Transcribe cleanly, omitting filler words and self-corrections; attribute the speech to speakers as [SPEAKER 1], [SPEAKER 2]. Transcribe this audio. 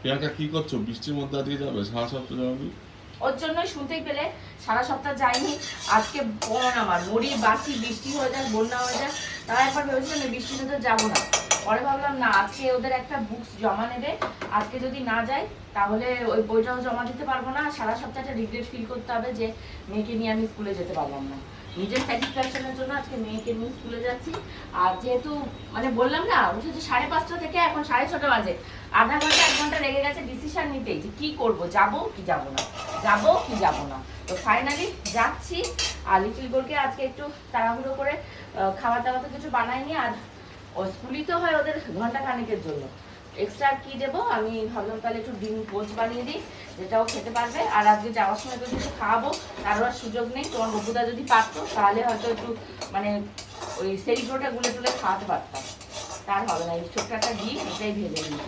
[SPEAKER 1] প্রিয়াঙ্কা কি করছো? বৃষ্টির মধ্যে আজকে যাবে? সারা সপ্তাহ যাবি?
[SPEAKER 2] ওর জন্যই শুনতেই পেলে সারা সপ্তাহ যাইনি। আজকে বোন আমার মুড়ি বাসি, বৃষ্টি হয়ে যায়, বন্যা হয়ে যায়। তারা একবার ভেবেছিলাম এই বৃষ্টিতে তো যাবো না। পরে ভাবলাম না, আজকে ওদের একটা বুকস জমা নেবে, আজকে যদি না যাই তাহলে ওই বইটাও জমা দিতে পারবো না। সারা সপ্তাহটা রিগ্রেট ফিল করতে হবে যে মেয়েকে নিয়ে আমি স্কুলে যেতে পারলাম না। নিজের স্যাটিসফ্যাকশনের জন্য আজকে মেয়েকে নিয়ে স্কুলে যাচ্ছি। আর যেহেতু মানে বললাম না, উঠেছে 5:30 থেকে এখন 6:30 বাজে, আধা ঘন্টা 1 ঘন্টা লেগে গেছে ডিসিশন নিতেই যে কি করব, যাব কি যাব না, যাব কি যাব না। তো ফাইনালি যাচ্ছি। আর লিটল গোলকে আজকে একটু তাড়াহুড়ো করে খাবার দাবার তো কিছু বানাইনি। আর ও স্কুলই তো হয় ওদের ঘন্টা খানেকের জন্য, এক্সট্রা কি দেবো আমি ভাবলাম তাহলে একটু ডিম পোচ বানিয়ে দিই, যেটাও খেতে পারবে। আর আজকে যাওয়ার সময় তো কিছু খাওয়াবো, তারও আর সুযোগ নেই। তোমার বকুদা যদি পারতো তাহলে হয়তো একটু মানে ওই সেরিগ্রোটা গুলে টুলে খাওয়াতে পারতাম, তার হবে না। এই ছোট্ট একটা ডিম এটাই ভেজে দিই।